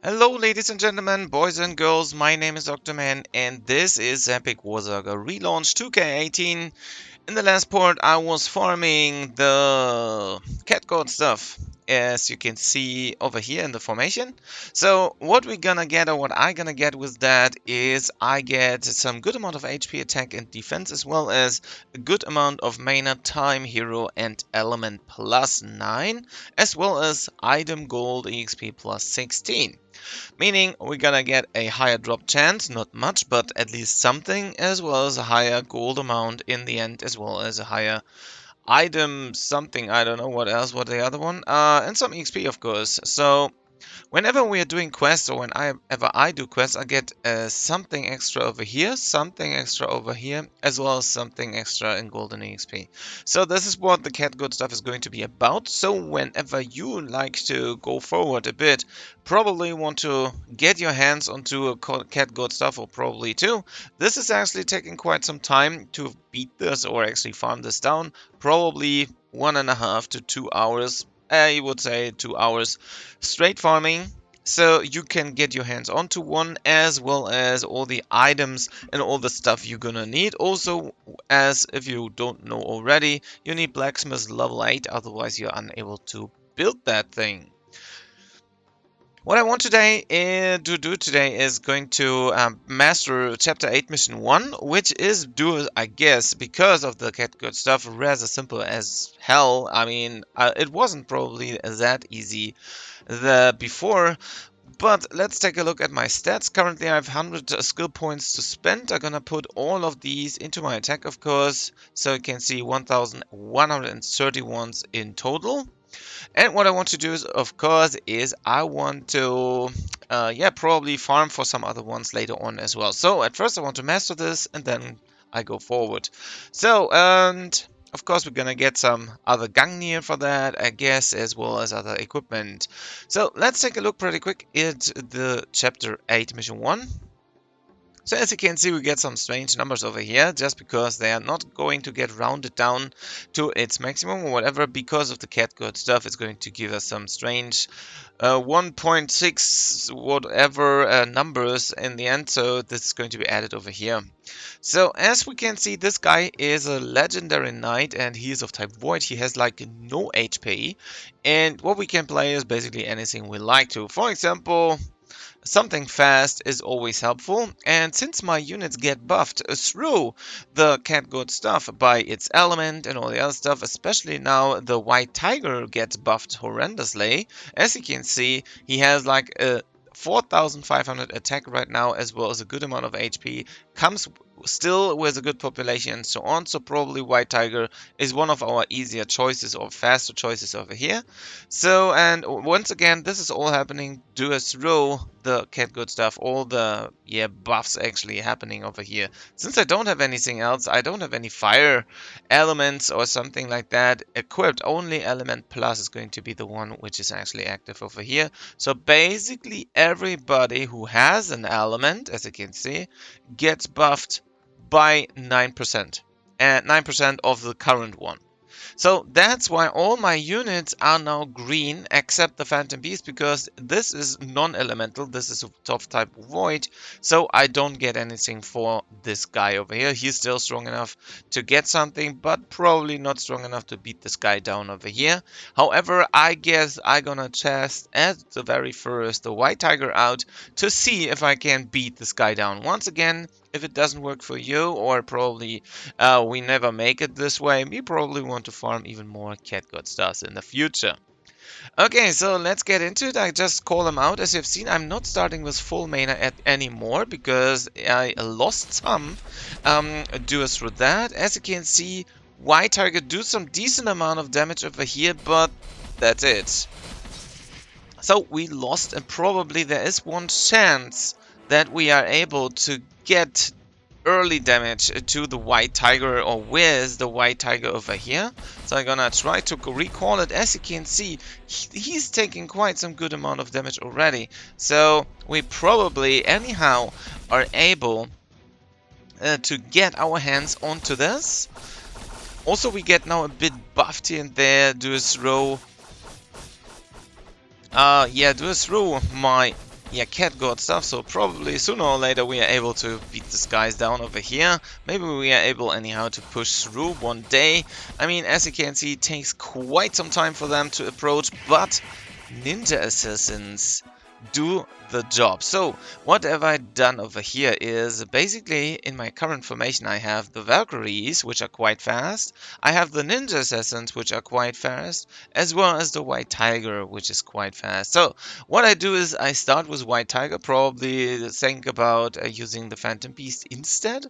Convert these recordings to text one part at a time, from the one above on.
Hello, ladies and gentlemen, boys and girls. My name is Dr. Man, and this is Epic War Saga Relaunch 2K18. In the last part, I was farming the cat god stuff, as you can see over here in the formation. So what we're gonna get, or what I gonna get with that, is I get some good amount of HP, attack, and defense, as well as a good amount of mana, time, hero, and element plus 9, as well as item gold EXP plus 16. Meaning we're gonna get a higher drop chance, not much, but at least something, as well as a higher gold amount in the end, as well as a higher item something, I don't know what else, what the other one, and some XP of course. So whenever we are doing quests, or whenever I do quests, I get something extra over here, something extra over here, as well as something extra in golden EXP. So this is what the cat good stuff is going to be about. So whenever you like to go forward a bit, probably want to get your hands onto a cat good stuff, or probably two. This is actually taking quite some time to beat this, or actually farm this down. Probably 1.5 to 2 hours. I would say 2 hours straight farming, so you can get your hands onto one, as well as all the items and all the stuff you're gonna need. Also, as if you don't know already, you need blacksmith level 8, otherwise you're unable to build that thing. What I want to do today is going to master Chapter 8 Mission 1, which is I guess, because of the cat good stuff, rather simple as hell. I mean, it wasn't probably that easy before, but let's take a look at my stats. Currently I have 100 skill points to spend. I'm gonna put all of these into my attack, of course, so you can see 1131 in total. And what I want to do is, of course, is I want to, probably farm for some other ones later on as well. So at first I want to master this, and then I go forward. So, and of course we're gonna get some other Gangnir for that, I guess, as well as other equipment. So let's take a look pretty quick at the Chapter 8 Mission 1. So as you can see, we get some strange numbers over here, just because they are not going to get rounded down to its maximum or whatever. Because of the cat good stuff, it's going to give us some strange 1.6 whatever numbers in the end. So this is going to be added over here. So as we can see, this guy is a legendary knight, and he is of type void. He has like no HP, and what we can play is basically anything we like to. For example, something fast is always helpful, and since my units get buffed through the cat good stuff by its element and all the other stuff, especially now the white tiger gets buffed horrendously. As you can see, he has like a 4,500 attack right now, as well as a good amount of HP, comes still with a good population and so on. So probably white tiger is one of our easier choices or faster choices over here. So, and once again, this is all happening due through the cat good stuff, all the buffs actually happening over here. Since I don't have anything else, I don't have any fire elements or something like that equipped. Only element plus is going to be the one which is actually active over here. So basically everybody who has an element, as you can see, gets buffed by 9%, and 9% of the current one. So that's why all my units are now green, except the Phantom Beast, because this is non-elemental, this is of type Void, so I don't get anything for this guy over here. He's still strong enough to get something, but probably not strong enough to beat this guy down over here. However, I guess I'm gonna test at the very first the White Tiger out to see if I can beat this guy down. Once again, if it doesn't work for you, or probably we never make it this way, we probably want to farm even more cat god stars in the future. Okay, so let's get into it. I just call them out. As you've seen, I'm not starting with full mana anymore, because I lost some due through that. As you can see, white target do some decent amount of damage over here, but that's it. So we lost, and probably there is one chance that we are able to get early damage to the white tiger, or with the white tiger over here. So I'm gonna try to recall it. As you can see, he's taking quite some good amount of damage already. So we probably anyhow are able to get our hands onto this. Also, we get now a bit buffed here and there do through my yeah, cat god stuff, so probably sooner or later we are able to beat these guys down over here. Maybe we are able anyhow to push through one day. I mean, as you can see, it takes quite some time for them to approach, but ninja assassins do the job. So what have I done over here is basically in my current formation I have the Valkyries, which are quite fast. I have the ninja assassins, which are quite fast, as well as the white tiger, which is quite fast. So what I do is I start with white tiger, probably think about using the phantom beast instead.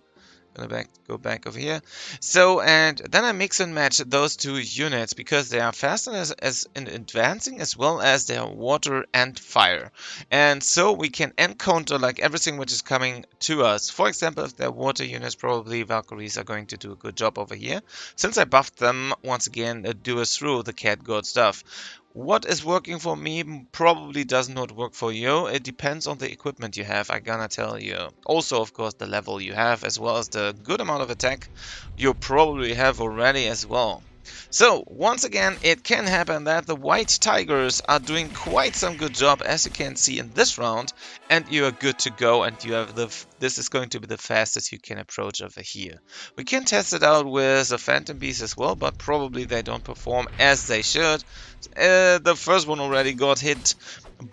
Gonna go back over here. So, and then I mix and match those two units because they are fast as in advancing as well as they are water and fire. And so we can encounter like everything which is coming to us. For example, if they're water units, probably Valkyries are going to do a good job over here. Since I buffed them, once again, do us through the cat god stuff. What is working for me probably does not work for you. It depends on the equipment you have, I'm gonna tell you. Also, of course, the level you have, as well as the good amount of attack you probably have already as well. So, once again, it can happen that the white tigers are doing quite some good job, as you can see in this round, and you are good to go, and you have this is going to be the fastest you can approach over here. We can test it out with a phantom beast as well, but probably they don't perform as they should. The first one already got hit,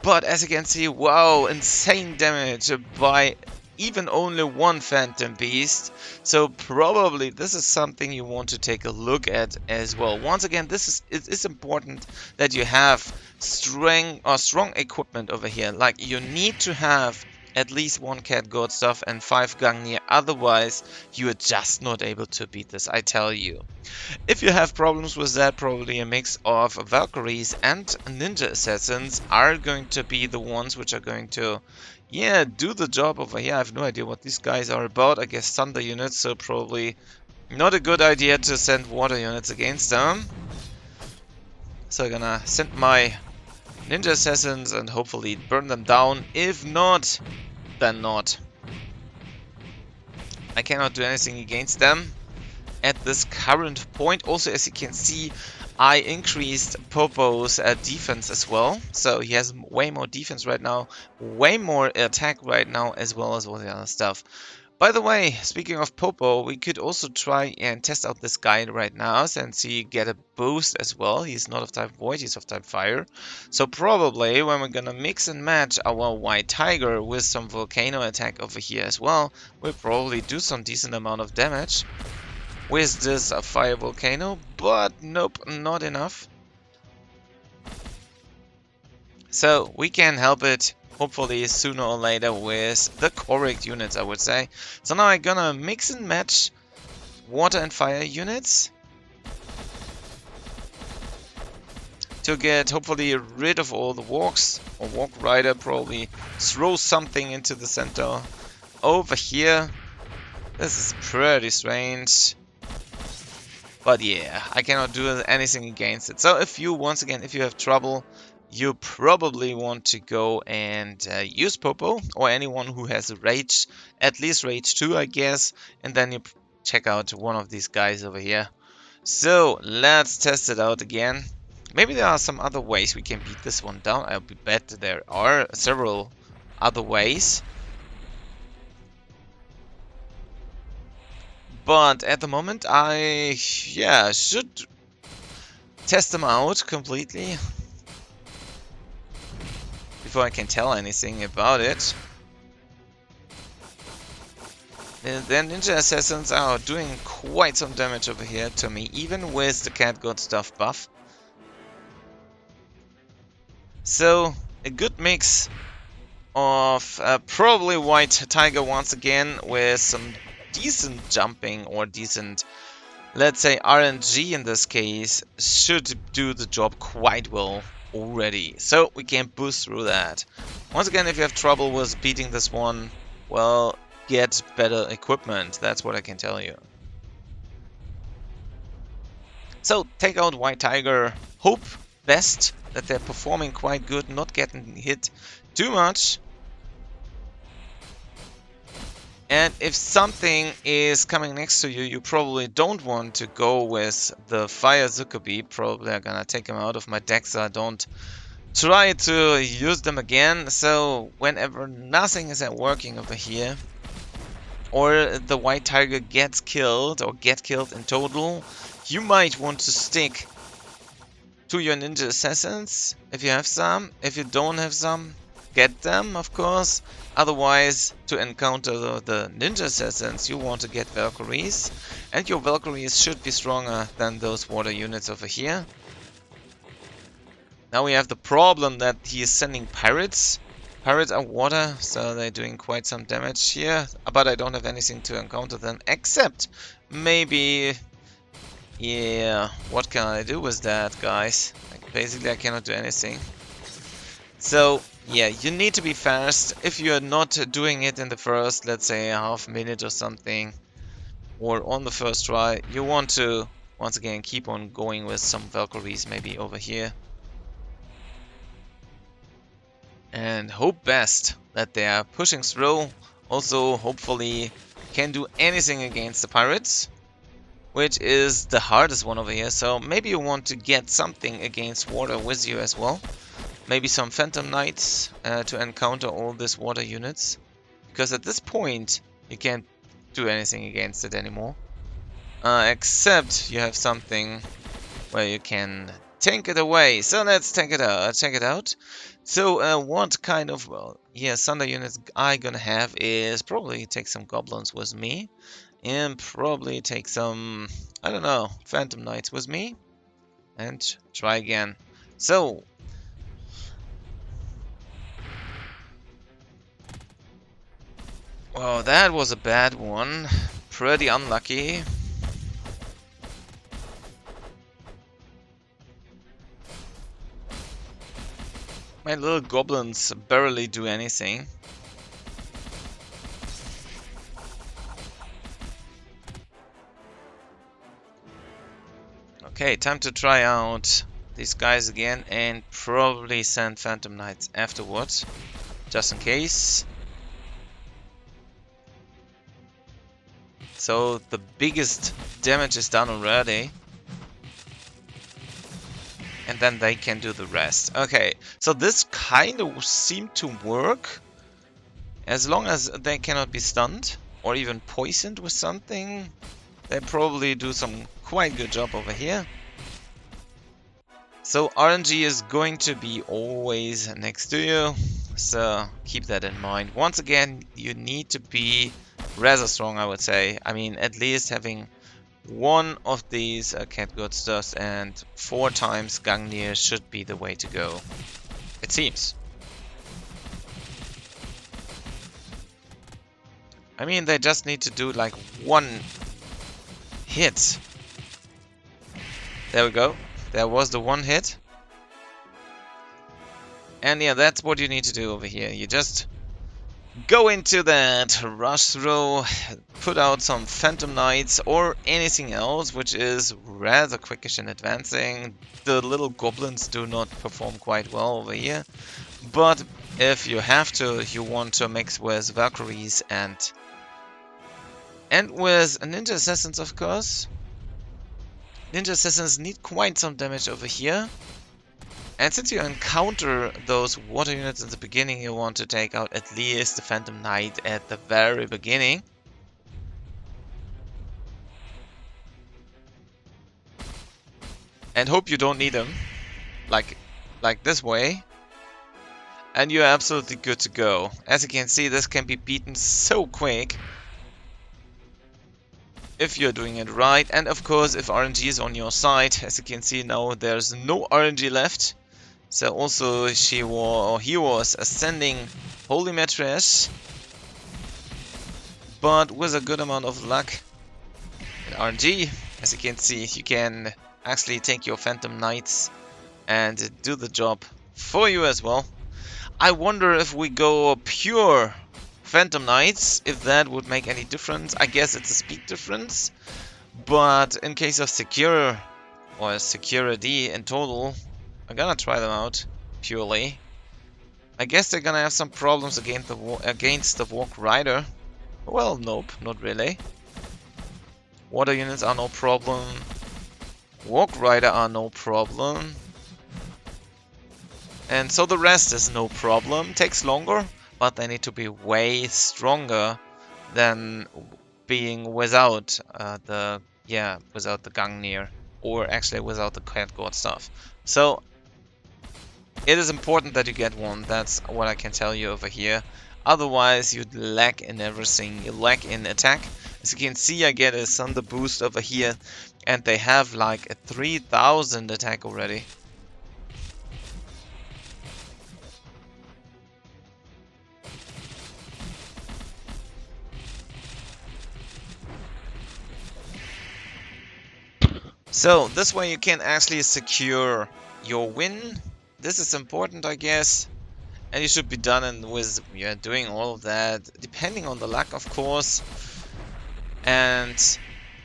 but as you can see, wow, insane damage by even only one Phantom Beast. So probably this is something you want to take a look at as well. Once again, it is important that you have strong equipment over here. Like you need to have at least one cat god stuff and 5 Gungnir, otherwise you are just not able to beat this, I tell you. If you have problems with that, probably a mix of Valkyries and Ninja Assassins are going to be the ones which are going to, yeah, do the job over here. I have no idea what these guys are about. I guess thunder units, so probably not a good idea to send water units against them. So I'm gonna send my Ninja Assassins and hopefully burn them down. If not, then not. I cannot do anything against them at this current point. Also, as you can see, I increased Popo's defense as well. So he has way more defense right now, way more attack right now, as well as all the other stuff. By the way, speaking of Popo, we could also try and test out this guy right now since he get a boost as well. He's not of type Void, he's of type Fire. So probably when we're gonna mix and match our White Tiger with some Volcano attack over here as well, we'll probably do some decent amount of damage with this fire volcano, but nope, not enough. So we can help it hopefully sooner or later with the correct units, I would say. So now I'm gonna mix and match water and fire units to get hopefully rid of all the walks, or walk rider probably throw something into the center over here. This is pretty strange. But yeah, I cannot do anything against it. So if you, once again, if you have trouble, you probably want to go and use Popo or anyone who has Rage, at least Rage 2, I guess, and then you check out one of these guys over here. So let's test it out again. Maybe there are some other ways we can beat this one down. I bet there are several other ways. But at the moment, I, yeah, should test them out completely before I can tell anything about it. The Ninja Assassins are doing quite some damage over here to me, even with the Cat God stuff buff. So, a good mix of probably White Tiger once again with some decent jumping or decent, let's say RNG in this case, should do the job quite well already. So we can boost through that. Once again, if you have trouble with beating this one, well, get better equipment. That's what I can tell you. So take out White Tiger. Hope best that they're performing quite good, not getting hit too much. And if something is coming next to you, you probably don't want to go with the Fire Zuccobi. Probably I'm gonna take him out of my deck so I don't try to use them again. So whenever nothing is working over here, or the white tiger gets killed or get killed in total, you might want to stick to your ninja assassins if you have some. If you don't have some, get them, of course. Otherwise, to encounter the ninja assassins, you want to get Valkyries, and your Valkyries should be stronger than those water units over here. Now we have the problem that he is sending pirates. Pirates are water, so they're doing quite some damage here, but I don't have anything to encounter them, except maybe... Yeah, what can I do with that, guys? Like, basically, I cannot do anything. So, yeah, you need to be fast. If you're not doing it in the first, let's say, half minute or something, or on the first try, you want to, once again, keep on going with some Valkyries maybe over here. And hope best that they are pushing through. Also, hopefully, can do anything against the pirates, which is the hardest one over here. So maybe you want to get something against water with you as well. Maybe some Phantom Knights to encounter all these water units. Because at this point, you can't do anything against it anymore. Except you have something where you can tank it away. So let's tank it out. Check it out. So what kind of, well, yeah, Thunder units I gonna have is probably take some goblins with me. And probably take some, I don't know, Phantom Knights with me. And try again. So. Well, that was a bad one. Pretty unlucky. My little goblins barely do anything. Okay, time to try out these guys again and probably send Phantom Knights afterwards, just in case. So the biggest damage is done already. And then they can do the rest. Okay, so this kind of seemed to work. As long as they cannot be stunned or even poisoned with something, they probably do some quite good job over here. So RNG is going to be always next to you, so keep that in mind. Once again, you need to be rather strong, I would say. I mean, at least having one of these Catgirls and 4 times Gangnir should be the way to go. It seems. I mean, they just need to do like 1 hit. There we go. There was the 1 hit. And yeah, that's what you need to do over here. You just go into that rush throw, put out some Phantom Knights or anything else which is rather quickish in advancing. The little goblins do not perform quite well over here. But if you have to, you want to mix with Valkyries and with Ninja Assassins, of course. Ninja Assassins need quite some damage over here. And since you encounter those water units in the beginning, you want to take out at least the Phantom Knight at the very beginning. And hope you don't need them. Like this way. And you're absolutely good to go. As you can see, this can be beaten so quick. If you're doing it right, and of course if RNG is on your side. As you can see now, there's no RNG left. So also he was ascending Holy Mattress, but with a good amount of luck and RNG. As you can see, you can actually take your Phantom Knights and do the job for you as well. I wonder if we go pure Phantom Knights, if that would make any difference. I guess it's a speed difference, but in case of secure or security in total, I'm gonna try them out purely. I guess they're gonna have some problems against the Walk Rider. Well, nope, not really. Water units are no problem. Walk Rider are no problem. And so the rest is no problem. Takes longer, but they need to be way stronger than being without without the Gungnir, or actually without the Cat God stuff. So it is important that you get one. That's what I can tell you over here. Otherwise, you'd lack in everything. You lack in attack. As you can see, I get a Thunder boost over here, and they have like a 3000 attack already. So this way you can actually secure your win. This is important, I guess. And you should be done with doing all of that, depending on the luck, of course. And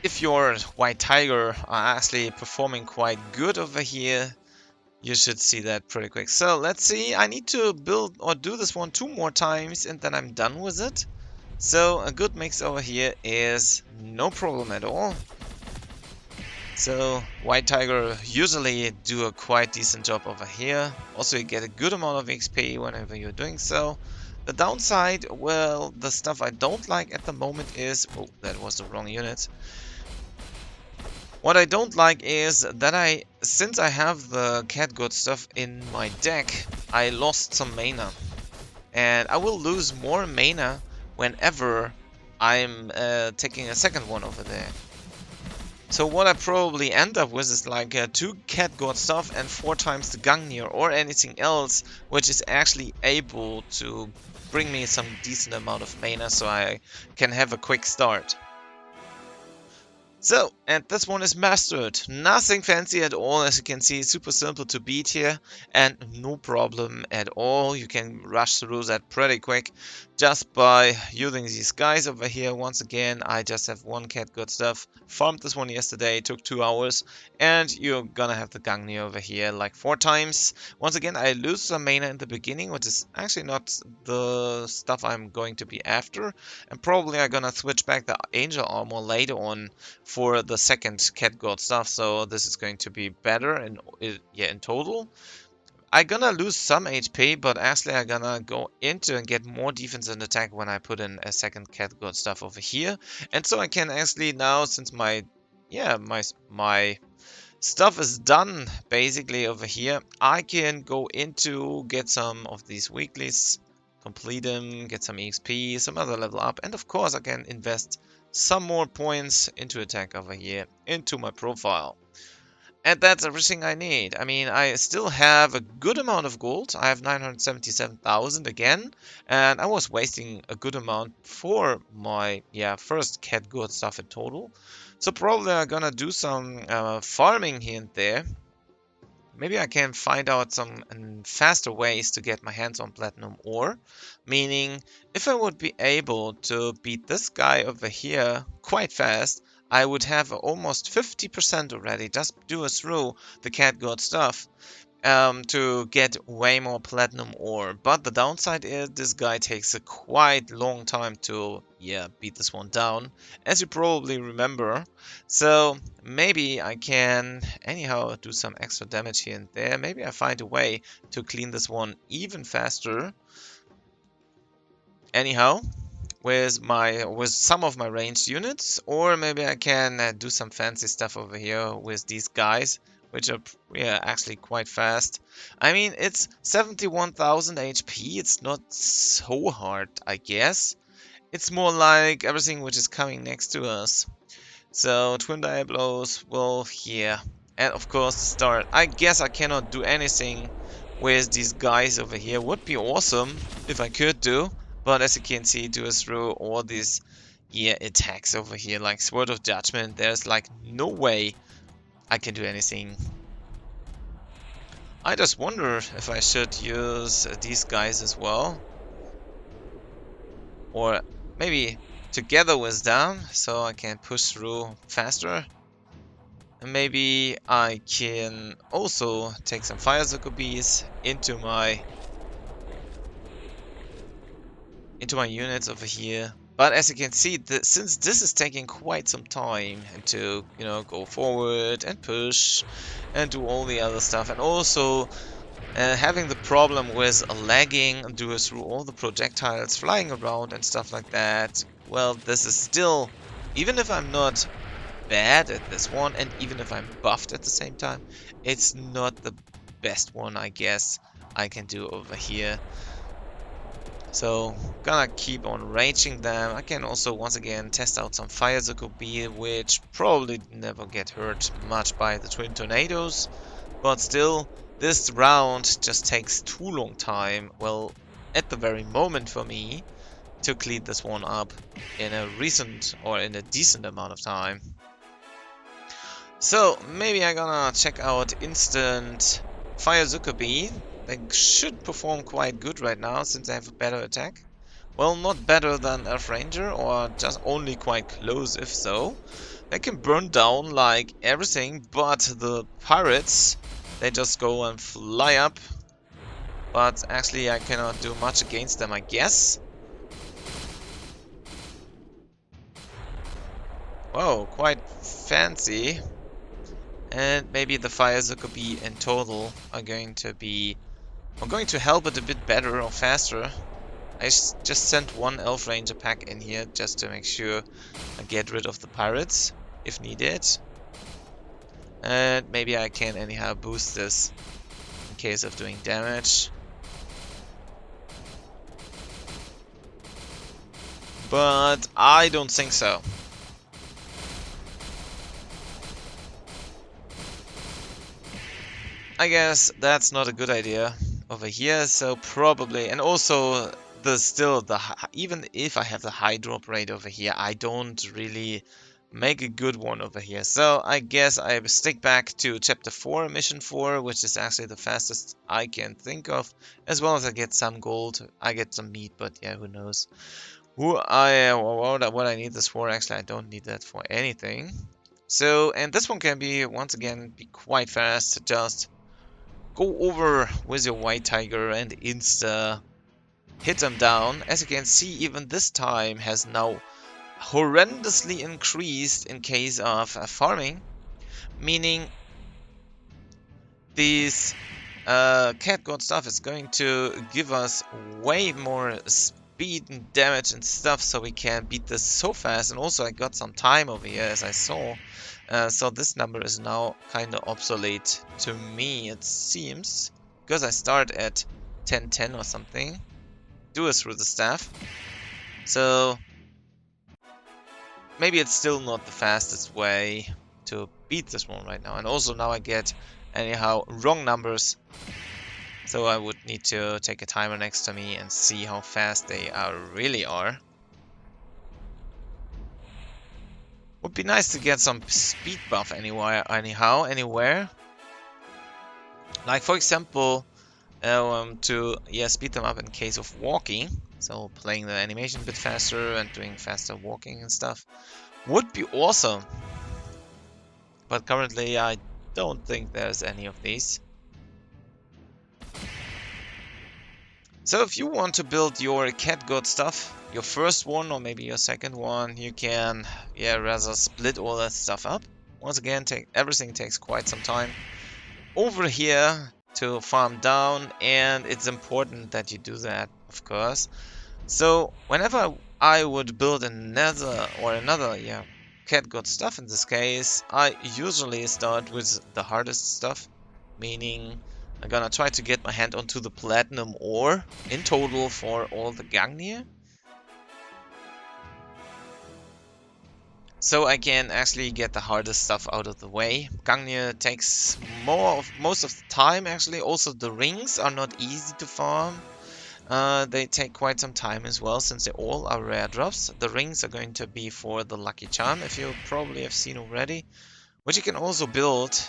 if your White Tiger are actually performing quite good over here, you should see that pretty quick. So let's see, I need to build or do this one 2 more times and then I'm done with it. So a good mix over here is no problem at all. So White Tiger usually do a quite decent job over here. Also you get a good amount of XP whenever you're doing so. The downside, well, the stuff I don't like at the moment is... Oh, that was the wrong unit. What I don't like is that since I have the cat good stuff in my deck, I lost some mana. And I will lose more mana whenever I'm taking a second one over there. So what I probably end up with is like 2 cat god stuff and 4 times the Gungnir or anything else which is actually able to bring me some decent amount of mana so I can have a quick start. So, and this one is mastered. Nothing fancy at all, as you can see, super simple to beat here, and no problem at all. You can rush through that pretty quick just by using these guys over here. Once again, I just have 1 cat good stuff. Farmed this one yesterday, took 2 hours, and you're gonna have the Gungnir over here like 4 times. Once again, I lose some mana in the beginning, which is actually not the stuff I'm going to be after, and probably I'm gonna switch back the Angel Armor later on for the second cat god stuff, so this is going to be better in total. I'm gonna lose some HP, but actually I'm gonna go into and get more defense and attack when I put in a second cat god stuff over here. And so I can actually now, since my stuff is done basically over here, I can go into get some of these weeklies, complete them, get some XP, some other level up, and of course I can invest some more points into attack over here, into my profile. And that's everything I need. I mean, I still have a good amount of gold. I have 977,000 again, and I was wasting a good amount for my first cat good stuff in total. So probably I'm gonna do some farming here and there. Maybe I can find out some faster ways to get my hands on platinum ore. Meaning, if I would be able to beat this guy over here quite fast, I would have almost 50% already just do it through the cat god stuff to get way more platinum ore. But the downside is this guy takes a quite long time to beat this one down, as you probably remember. So maybe I can anyhow do some extra damage here and there. Maybe I find a way to clean this one even faster. Anyhow, with some of my ranged units, or maybe I can do some fancy stuff over here with these guys, which are actually quite fast. I mean, it's 71,000 HP. It's not so hard, I guess. It's more like everything which is coming next to us. So Twin Diablos, well, yeah. And of course the start. I guess I cannot do anything with these guys over here. Would be awesome if I could do. But as you can see, do it through all these attacks over here, like Sword of Judgment. There's like no way I can do anything. I just wonder if I should use these guys as well. Or maybe together with them, so I can push through faster. And maybe I can also take some Fire Zuccobees into my units over here. But as you can see, since this is taking quite some time to, go forward and push and do all the other stuff, and also having the problem with lagging due through all the projectiles flying around and stuff like that. Well, this is still, even if I'm not bad at this one, and even if I'm buffed at the same time, it's not the best one, I guess, I can do over here. So, gonna keep on raging them. I can also, once again, test out some Fire Zuccobi, which probably never get hurt much by the Twin Tornadoes. But still, this round just takes too long time, well, at the very moment for me, to clean this one up in a recent or in a decent amount of time. So, maybe I'm gonna check out Instant Fire Zuccobi. They should perform quite good right now, since they have a better attack. Well, not better than Earth Ranger, or just only quite close if so. They can burn down like everything, but the pirates, they just go and fly up. But actually I cannot do much against them, I guess. Whoa, quite fancy. And maybe the Fire Zuccobi in total are going to help it a bit better or faster. I just sent one Elf Ranger pack in here just to make sure I get rid of the pirates if needed. And maybe I can anyhow boost this in case of doing damage. But I don't think so. I guess that's not a good idea over here, so probably, and also even if I have the high drop rate over here, I don't really make a good one over here. So I guess I stick back to chapter 4, mission 4, which is actually the fastest I can think of, as well as I get some gold, I get some meat, but yeah, who knows. What I need this for, actually I don't need that for anything. So, and this one can be, once again, be quite fast, just go over with your White Tiger and insta hit them down. As you can see, even this time has now horrendously increased in case of farming, meaning these cat god stuff is going to give us way more speed and damage and stuff, so we can beat this so fast. And also I got some time over here, as I saw. So this number is now kind of obsolete to me, it seems, because I start at 1010 or something. Do it through the staff. So maybe it's still not the fastest way to beat this one right now. And also now I get anyhow wrong numbers. So I would need to take a timer next to me and see how fast they really are. Would be nice to get some speed buff anywhere. Like for example, to speed them up in case of walking. So playing the animation a bit faster and doing faster walking and stuff would be awesome. But currently I don't think there's any of these. So if you want to build your cat god stuff, your first one or maybe your second one, you can rather split all that stuff up. Once again, everything takes quite some time over here to farm down, and it's important that you do that, of course. So whenever I would build another cat god stuff, in this case, I usually start with the hardest stuff, meaning I'm gonna try to get my hand onto the platinum ore in total for all the Gangnir. So I can actually get the hardest stuff out of the way. Gangnir takes most of the time actually. Also the rings are not easy to farm. They take quite some time as well, since they all are rare drops. The rings are going to be for the lucky charm, if you probably have seen already, which you can also build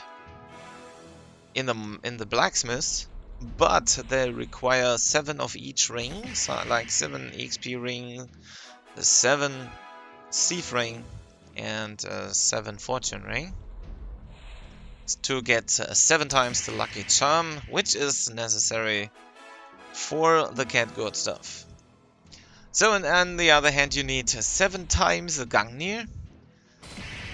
in the blacksmith, but they require 7 of each ring, so like 7 XP ring, 7 thief ring, and 7 fortune ring to get 7 times the lucky charm, which is necessary for the cat god stuff. So, and on the other hand, you need 7 times the Gangnir.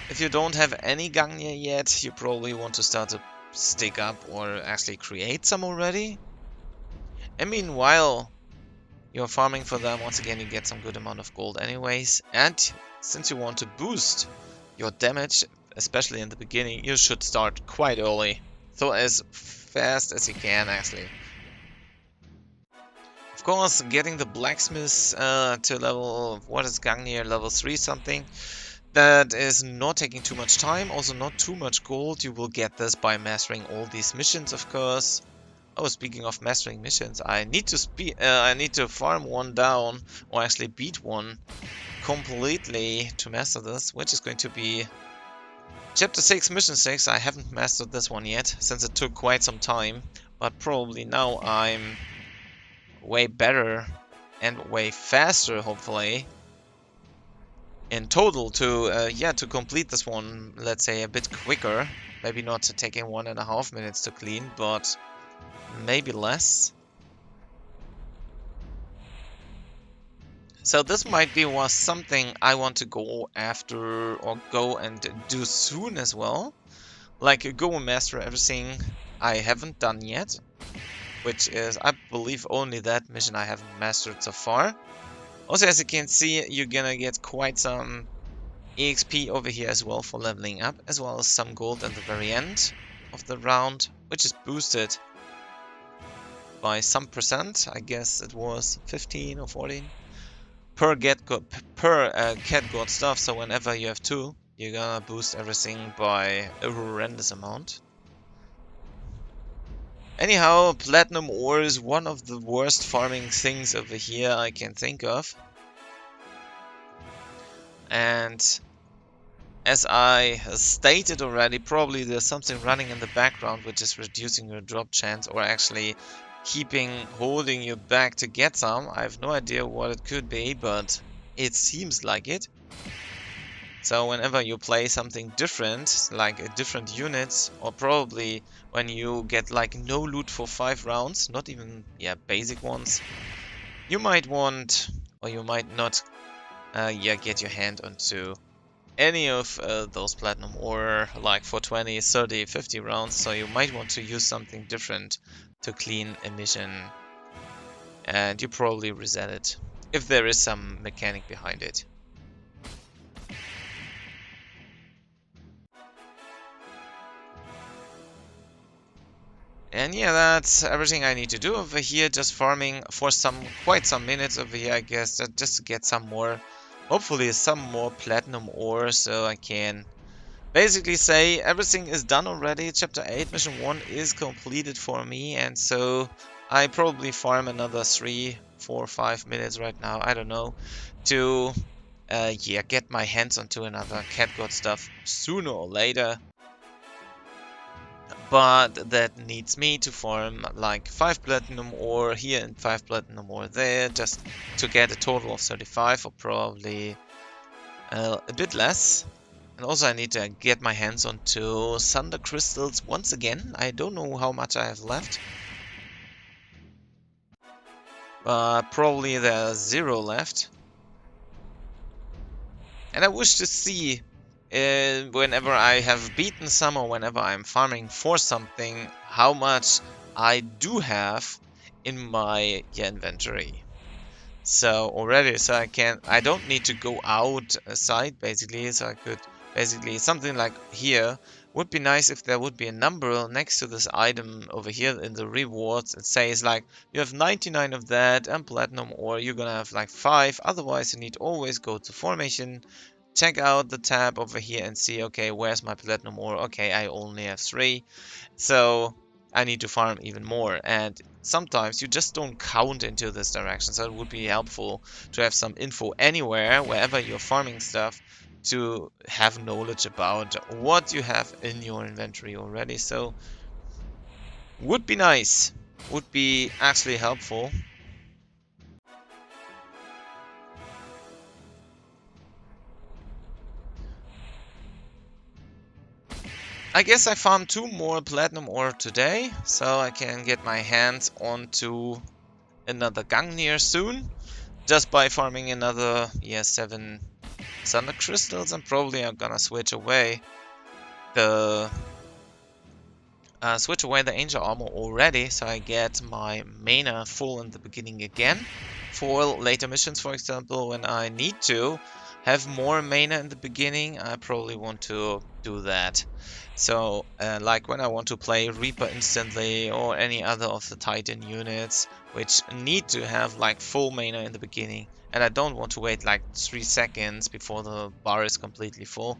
If you don't have any Gangnir yet, you probably want to start stick up or actually create some already. And meanwhile, you're farming for them. Once again, you get some good amount of gold anyways. And since you want to boost your damage, especially in the beginning, you should start quite early. So as fast as you can, actually. Of course, getting the blacksmiths to level, what is Gangnir, level 3 something, that is not taking too much time, also not too much gold. You will get this by mastering all these missions, of course. Oh, speaking of mastering missions, I need to farm one down, or actually beat one completely to master this, which is going to be Chapter 6, Mission 6. I haven't mastered this one yet, since it took quite some time, but probably now I'm way better and way faster, hopefully, in total to complete this one, let's say, a bit quicker. Maybe not taking 1.5 minutes to clean, but maybe less. So this might be something I want to go after or go and do soon as well. Like go and master everything I haven't done yet, which is, I believe, only that mission I haven't mastered so far. Also, as you can see, you're gonna get quite some EXP over here as well for leveling up, as well as some gold at the very end of the round, which is boosted by some percent. I guess it was 15 or 14 per cat god stuff. So whenever you have two, you're gonna boost everything by a horrendous amount. Anyhow, platinum ore is one of the worst farming things over here I can think of. And as I stated already, probably there's something running in the background which is reducing your drop chance, or actually holding you back to get some. I have no idea what it could be, but it seems like it. So whenever you play something different, like a different unit, or probably when you get like no loot for 5 rounds, not even, basic ones, you might want, or you might not, get your hand onto any of those platinum ore, like for 20, 30, 50 rounds. So you might want to use something different to clean a mission, and you probably reset it, if there is some mechanic behind it. And yeah, that's everything I need to do over here. Just farming for quite some minutes over here, I guess, just to get some more, hopefully some more platinum ore, so I can basically say everything is done already. Chapter 8, Mission 1 is completed for me, and so I probably farm another 3, 4, 5 minutes right now, I don't know, to get my hands onto another cat god stuff sooner or later. But that needs me to farm like 5 platinum ore here and 5 platinum ore there, just to get a total of 35, or probably a bit less. And also I need to get my hands onto thunder crystals once again. I don't know how much I have left, but probably there's 0 left. And I wish to see, whenever I have beaten some, or whenever I'm farming for something, how much I do have in my inventory. So already, so I don't need to go outside basically, so I could basically, something like here, would be nice if there would be a number next to this item over here in the rewards. It says like, you have 99 of that and platinum, or you're gonna have like 5, otherwise you need to always go to formation, check out the tab over here and see, okay, where's my platinum ore? Okay, I only have 3, so I need to farm even more. And sometimes you just don't count into this direction, so it would be helpful to have some info anywhere, wherever you're farming stuff, to have knowledge about what you have in your inventory already. So would be nice, would be actually helpful. I guess I farmed 2 more platinum ore today, so I can get my hands onto another Gangnir soon, just by farming another 7 thunder crystals. And probably I'm gonna switch away the switch away the Angel Armor already, so I get my mana full in the beginning again. For later missions, for example, when I need to have more mana in the beginning, I probably want to do that. So, like when I want to play Reaper instantly or any other of the Titan units, which need to have like full mana in the beginning, and I don't want to wait like 3 seconds before the bar is completely full,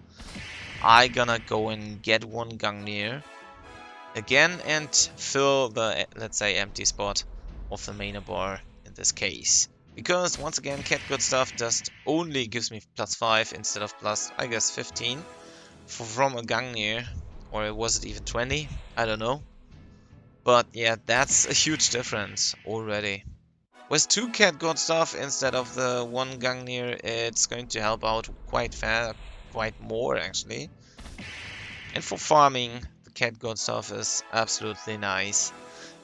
I gonna go and get one Gungnir again and fill the, let's say, empty spot of the mana bar in this case. Because once again, Cat Good Stuff just only gives me +5 instead of plus, I guess, 15 from a Gungnir. Or was it even 20? I don't know. But yeah, that's a huge difference already. With 2 Cat God Stuff instead of the 1 Gungnir, it's going to help out quite fast, quite more actually. And for farming, the Cat God Stuff is absolutely nice.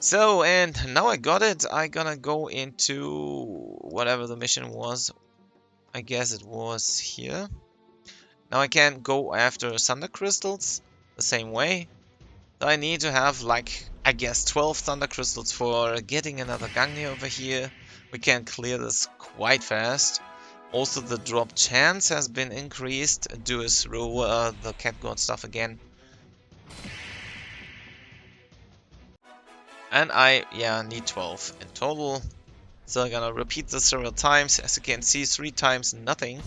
So, and now I got it, I'm gonna go into whatever the mission was. I guess it was here. Now I can go after Thunder Crystals the same way. So I need to have like, I guess, 12 Thunder Crystals for getting another Gungnir over here. We can clear this quite fast. Also the drop chance has been increased due through the Cat God stuff again. And I, yeah, need 12 in total. So I'm gonna repeat this several times. As you can see, 3 times nothing.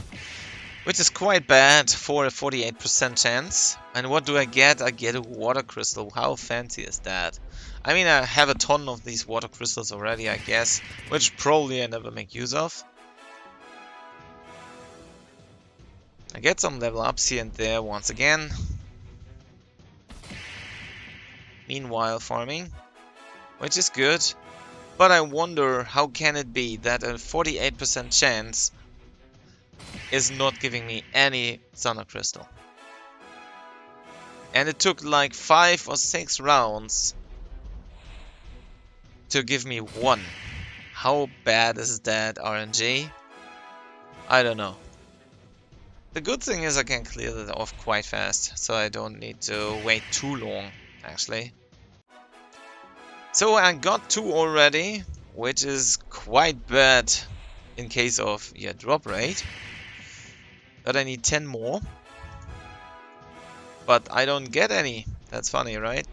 Which is quite bad for a 48% chance. And what do I get? I get a water crystal. How fancy is that? I mean, I have a ton of these water crystals already, I guess. Which probably I never make use of. I get some level ups here and there once again. Meanwhile, farming. Which is good. But I wonder, how can it be that a 48% chance is not giving me any Thunder Crystal? And it took like 5 or 6 rounds to give me 1. How bad is that RNG? I don't know. The good thing is I can clear that off quite fast, so I don't need to wait too long, actually. So I got 2 already, which is quite bad in case of, yeah, drop rate. But I need 10 more. But I don't get any. That's funny, right?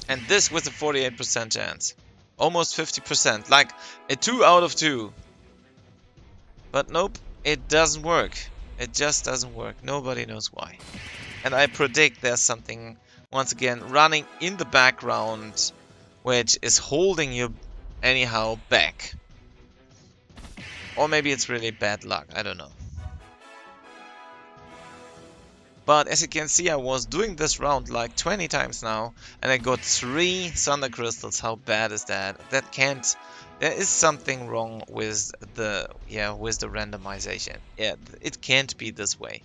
And this with a 48% chance. Almost 50%. Like a 2 out of 2. But nope, it doesn't work. It just doesn't work. Nobody knows why. And I predict there's something, once again, running in the background, which is holding you anyhow back. Or maybe it's really bad luck. I don't know. But as you can see, I was doing this round like 20 times now, and I got 3 Thunder Crystals. How bad is that? That can't... There is something wrong with the... yeah, with the randomization. Yeah, it can't be this way.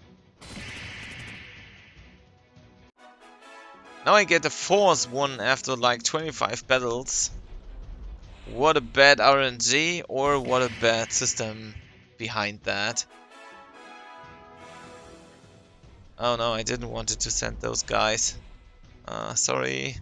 Now I get the 4th one after like 25 battles. What a bad RNG, or what a bad system behind that. Oh no, I didn't want it to send those guys. Sorry.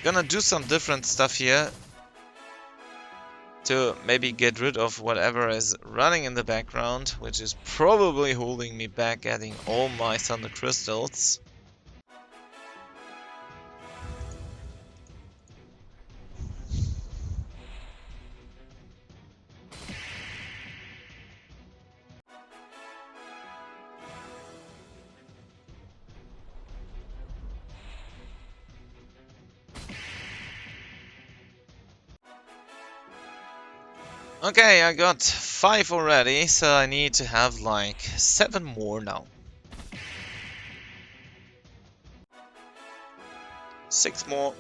Gonna do some different stuff here to maybe get rid of whatever is running in the background, which is probably holding me back getting all my Thunder Crystals. Okay, I got 5 already, so I need to have like 7 more now. 6 more.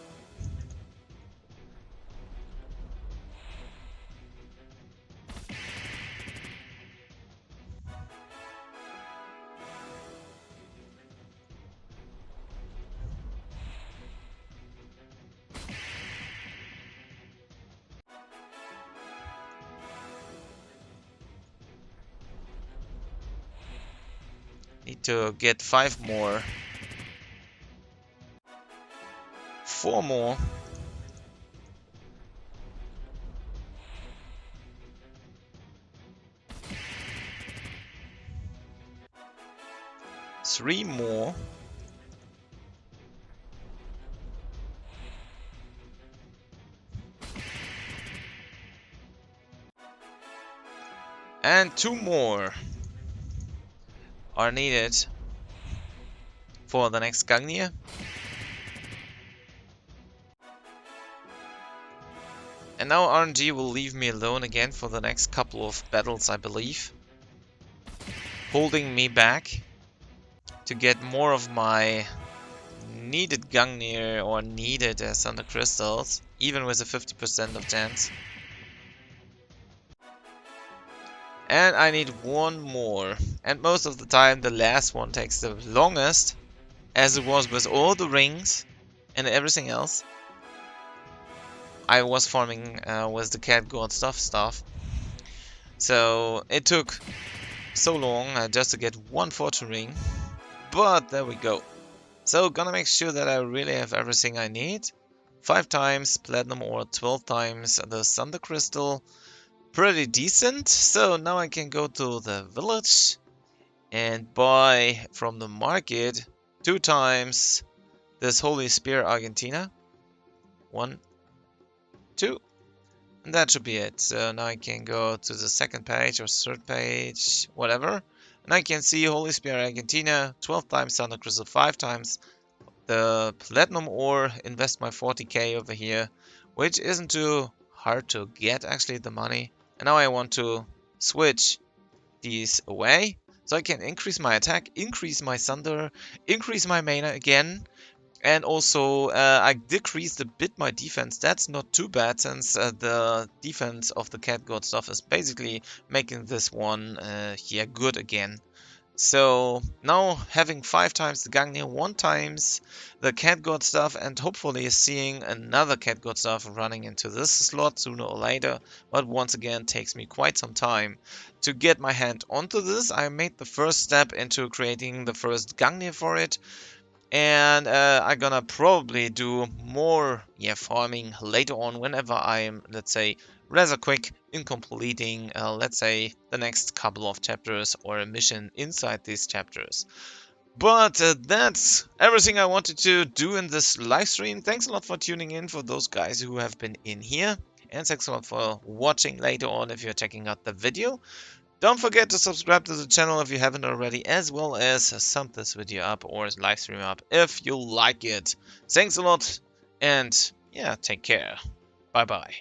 Need to get 5 more. 4 more. Three more. And 2 more are needed for the next Gungnir. And now RNG will leave me alone again for the next couple of battles, I believe. Holding me back to get more of my needed Gungnir or needed Thunder Crystals, even with a 50% of chance. And I need 1 more. And most of the time the last one takes the longest, as it was with all the rings and everything else. I was farming with the cat god stuff. So it took so long just to get 1 fortune ring. But there we go. So gonna make sure that I really have everything I need. 5 times platinum or 12 times the thunder crystal. Pretty decent. So now I can go to the village and buy from the market 2 times this holy spear Argentina. 1, 2. And that should be it. So now I can go to the second page or third page, whatever. And I can see Holy Spear Argentina, 12 times Thunder Crystal, 5 times the Platinum Ore, invest my 40k over here, which isn't too hard to get actually, the money. And now I want to switch these away, so I can increase my attack, increase my Thunder, increase my mana again. And also, I decreased a bit my defense. That's not too bad, since the defense of the cat god stuff is basically making this one here good again. So now having 5 times the Gungnir, 1 times the cat god stuff, and hopefully seeing another cat god stuff running into this slot sooner or later. But once again, takes me quite some time to get my hand onto this. I made the first step into creating the first Gungnir for it. And I'm gonna probably do more farming later on, whenever I'm, let's say, rather quick in completing, let's say, the next couple of chapters or a mission inside these chapters. But that's everything I wanted to do in this live stream. Thanks a lot for tuning in, for those guys who have been in here. And thanks a lot for watching later on if you're checking out the video. Don't forget to subscribe to the channel if you haven't already, as well as sum this video up or live stream up if you like it. Thanks a lot, and yeah, take care. Bye bye.